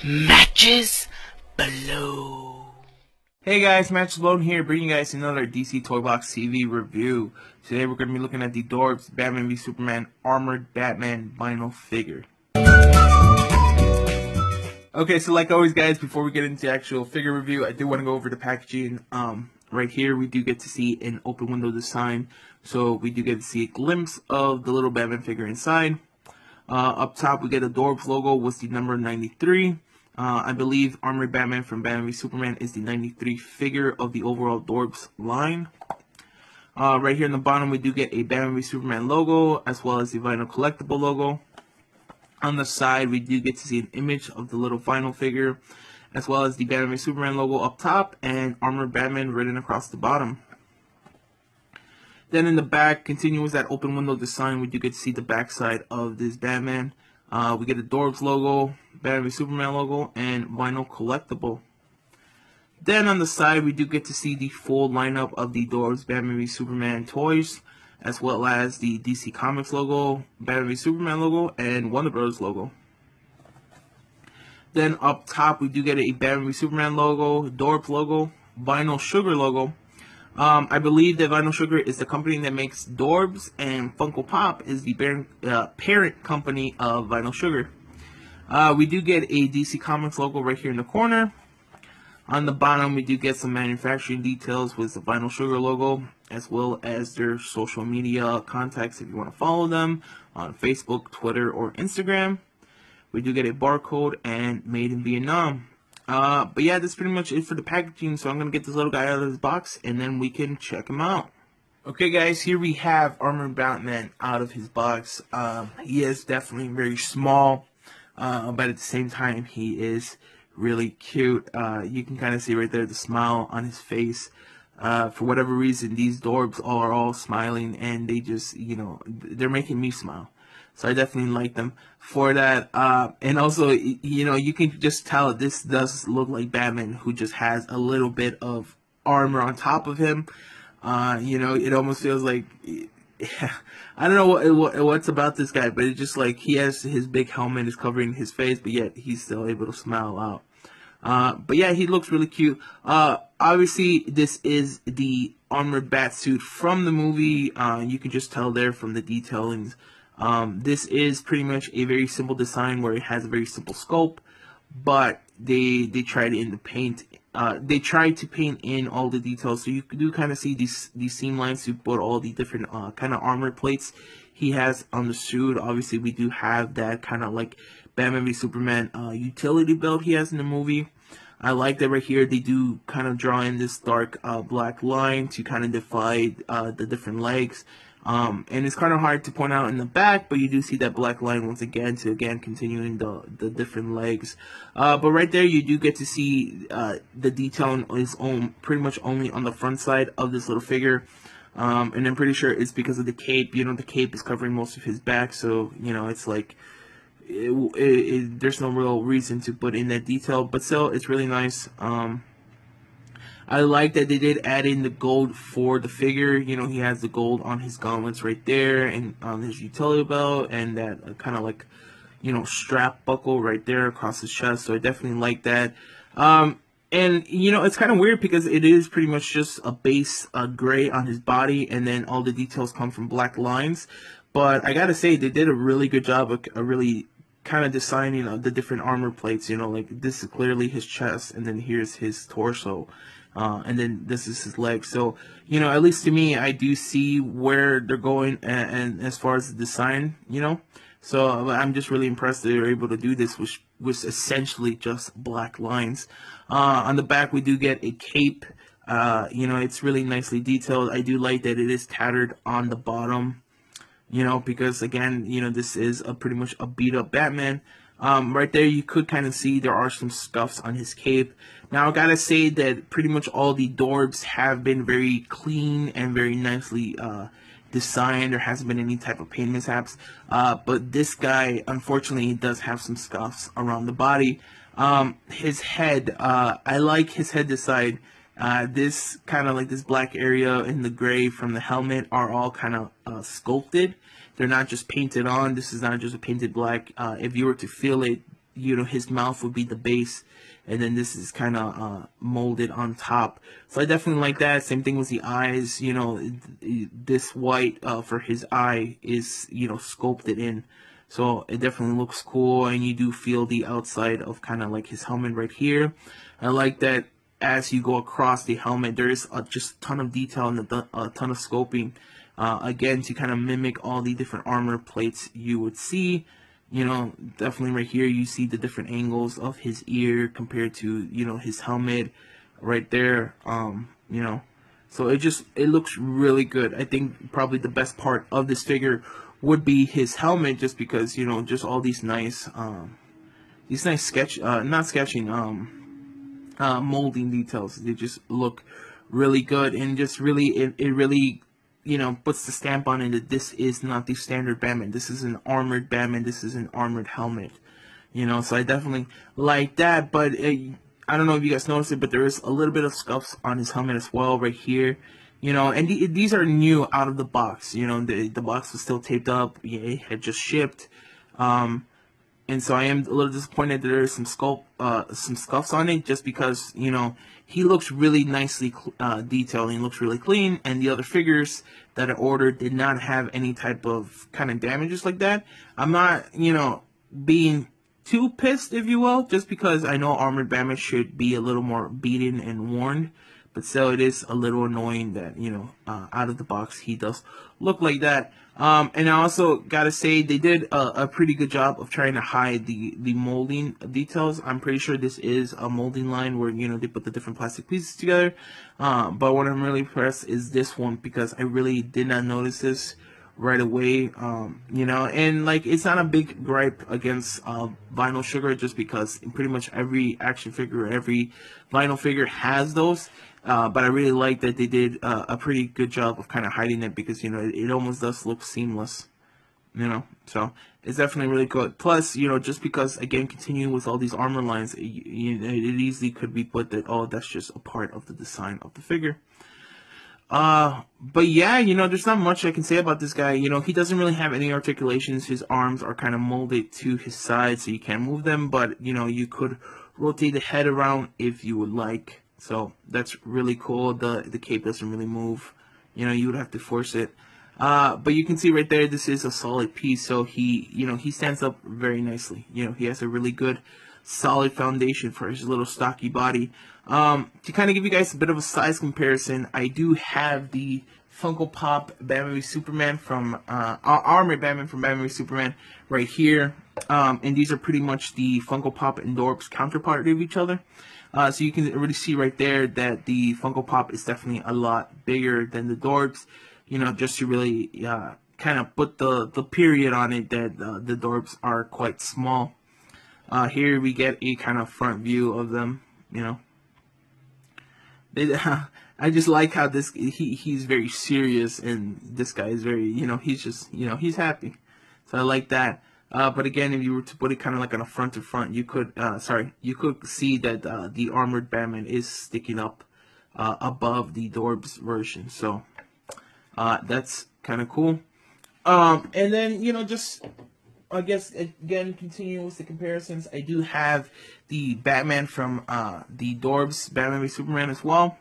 Matches Balone. Hey guys, Matches Balone here, bringing you guys another DC Toy Box TV review. Today we're going to be looking at the Dorbz Batman v Superman Armored Batman vinyl figure. Okay, so like always guys, before we get into the actual figure review, I do want to go over the packaging. Right here we do get to see an open window design, so we do get to see a glimpse of the little Batman figure inside. Up top we get a Dorbz logo with the number 93. I believe Armored Batman from Batman v Superman is the 93 figure of the overall Dorbz line. Right here in the bottom we do get a Batman v Superman logo as well as the vinyl collectible logo. On the side we do get to see an image of the little vinyl figure as well as the Batman v Superman logo up top and Armored Batman written across the bottom. Then in the back, continuing with that open window design, we do get to see the back side of this Batman. We get a Dorbz logo, Batman v Superman logo, and vinyl collectible. Then on the side, we do get to see the full lineup of the Dorbz Batman v Superman toys, as well as the DC Comics logo, Batman v Superman logo, and Warner Bros. Logo. Then up top, we do get a Batman v Superman logo, Dorbz logo, Vinyl Sugar logo. I believe that Vinyl Sugar is the company that makes Dorbz, and Funko Pop is the parent company of Vinyl Sugar. We do get a DC Comics logo right here in the corner. On the bottom, we do get some manufacturing details with the Vinyl Sugar logo, as well as their social media contacts if you want to follow them on Facebook, Twitter, or Instagram. We do get a barcode and made in Vietnam. But yeah, that's pretty much it for the packaging, so I'm going to get this little guy out of his box, and then we can check him out. Okay guys, here we have Armored Batman out of his box. He is definitely very small, but at the same time, he is really cute. You can kind of see right there the smile on his face. For whatever reason, these Dorbz are all smiling, and they just, they're making me smile. So I definitely like them for that. And also, you can just tell this does look like Batman, who just has a little bit of armor on top of him. It almost feels like, I don't know what's about this guy, but it's just like he has his big helmet is covering his face, but yet he's still able to smile out. But yeah, he looks really cute. Obviously, this is the armored bat suit from the movie. You can just tell there from the detailings. This is pretty much a very simple design where it has a very simple scope, but they tried in the paint. They tried to paint in all the details, so you do kind of see these seam lines to put all the different kind of armor plates he has on the suit. Obviously, we do have that kind of like Batman v Superman utility belt he has in the movie. I like that right here they do kind of draw in this dark black line to kind of divide the different legs. And it's kind of hard to point out in the back, but you do see that black line once again to continuing the different legs. But right there you do get to see the detail is pretty much only on the front side of this little figure. And I'm pretty sure it's because of the cape. The cape is covering most of his back, so it's like there's no real reason to put in that detail, but still it's really nice. I like that they did add in the gold for the figure. He has the gold on his gauntlets right there and on his utility belt, and that kind of like, strap buckle right there across his chest. So I definitely like that. And, it's kind of weird because it is pretty much just a base gray on his body, and then all the details come from black lines. But I gotta say, they did a really good job of really kind of designing the different armor plates. Like this is clearly his chest, and then here's his torso. And then this is his leg. So, at least to me, I do see where they're going and as far as the design, So I'm just really impressed that they're able to do this, which was essentially just black lines. On the back, we do get a cape. It's really nicely detailed. I do like that it is tattered on the bottom, because again, this is pretty much a beat up Batman. Right there you could kind of see there are some scuffs on his cape. Now I gotta say that pretty much all the Dorbz have been very clean and very nicely designed. There hasn't been any type of paint mishaps. But this guy, unfortunately, does have some scuffs around the body. His head, I like his head design. This kind of like this black area in the gray from the helmet are all kind of sculpted. They're not just painted on. This is not just a painted black. If you were to feel it, his mouth would be the base, and then this is kind of molded on top. So I definitely like that. Same thing with the eyes. This white for his eye is sculpted in, so it definitely looks cool. And you do feel the outside of kind of like his helmet right here. I like that as you go across the helmet, there is just a ton of detail and a ton of scoping. Again, to kind of mimic all the different armor plates you would see. Definitely right here you see the different angles of his ear compared to his helmet right there. So it looks really good. I think probably the best part of this figure would be his helmet, just because just all these nice molding details. They just look really good, and just really it really puts the stamp on it that this is not the standard Batman. This is an armored Batman. This is an armored helmet. So I definitely like that. But I don't know if you guys noticed it, but there is a little bit of scuffs on his helmet as well, right here. And these are new out of the box. The box was still taped up. Yeah, it had just shipped. And so I am a little disappointed that there is some scuffs on it, just because he looks really nicely detailed. He looks really clean, and the other figures that I ordered did not have any type of kind of damages like that. I'm not being too pissed, if you will, just because I know armored Batman should be a little more beaten and worn. But still, it is a little annoying that, out of the box, he does look like that. And I also gotta say, they did a pretty good job of trying to hide the molding details. I'm pretty sure this is a molding line where, they put the different plastic pieces together. But what I'm really impressed is this one, because I really did not notice this right away. And like, it's not a big gripe against Vinyl Sugar, just because pretty much every action figure, every vinyl figure has those. But I really like that they did a pretty good job of kind of hiding it, because it almost does look seamless. So it's definitely really good. Plus, just because, again, continuing with all these armor lines, it easily could be put that, oh, that's just a part of the design of the figure. But yeah, there's not much I can say about this guy. He doesn't really have any articulations. His arms are kind of molded to his side, so you can't move them, but you could rotate the head around if you would like. So that's really cool. The cape doesn't really move. You would have to force it. But you can see right there, this is a solid piece. So he stands up very nicely. He has a really good, solid foundation for his little stocky body. To kind of give you guys a bit of a size comparison, I do have the Funko Pop Batman v Superman from Armored Batman from Batman v Superman right here. And these are pretty much the Funko Pop and Dorbz counterpart of each other. So you can really see right there that the Funko Pop is definitely a lot bigger than the Dorbz. Just to really kind of put the period on it that the Dorbz are quite small. Here we get a kind of front view of them. I just like how he's very serious, and this guy is very he's just he's happy. So I like that. But again, if you were to put it kind of like on a front to front, you could see that the armored Batman is sticking up above the Dorbz version. So that's kind of cool. And then just I guess again, continuing with the comparisons, I do have the Batman from the Dorbz Batman v Superman as well.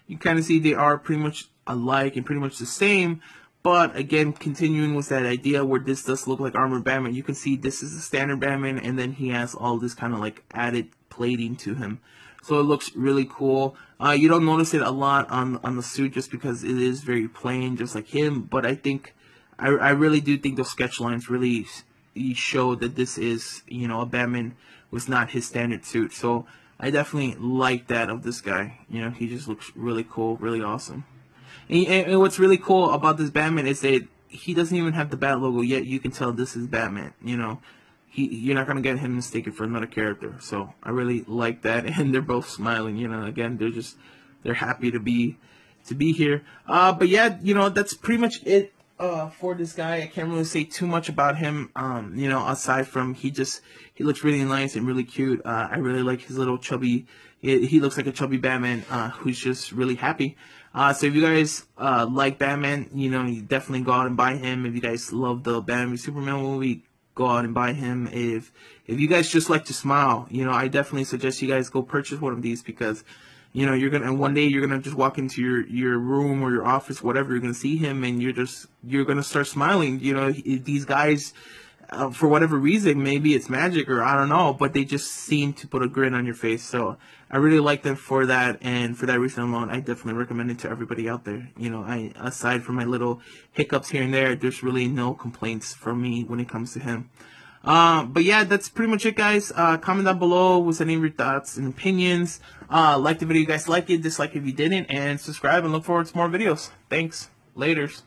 You kind of see they are pretty much alike and pretty much the same. But again, continuing with that idea where this does look like armored Batman, you can see this is the standard Batman, and then he has all this kind of like added plating to him. So it looks really cool. You don't notice it a lot on the suit, just because it is very plain, just like him. But I think, I really do think those sketch lines really show that this is, a Batman was not his standard suit. So I definitely like that of this guy. He just looks really cool, really awesome. And what's really cool about this Batman is that he doesn't even have the Bat logo yet. You can tell this is Batman. You're not gonna get him mistaken for another character. So I really like that, and they're both smiling. Again, they're happy to be here. But yeah, that's pretty much it for this guy. I can't really say too much about him. Aside from he looks really nice and really cute. I really like his little chubby. He looks like a chubby Batman who's just really happy. So if you guys like Batman, you definitely go out and buy him. If you guys love the Batman v Superman movie, go out and buy him. If you guys just like to smile, you know, I definitely suggest you guys go purchase one of these, because you know, and one day you're gonna just walk into your room or your office, whatever, you're gonna see him, and you're gonna start smiling. You know, these guys, for whatever reason, maybe it's magic or I don't know, but they just seem to put a grin on your face. So I really like them for that, and for that reason alone, I definitely recommend it to everybody out there. You know, aside from my little hiccups here and there, there's really no complaints from me when it comes to him. But yeah, that's pretty much it, guys. Comment down below with any of your thoughts and opinions. Like the video if you guys like it, dislike if you didn't, and subscribe, and look forward to more videos. Thanks. Laters.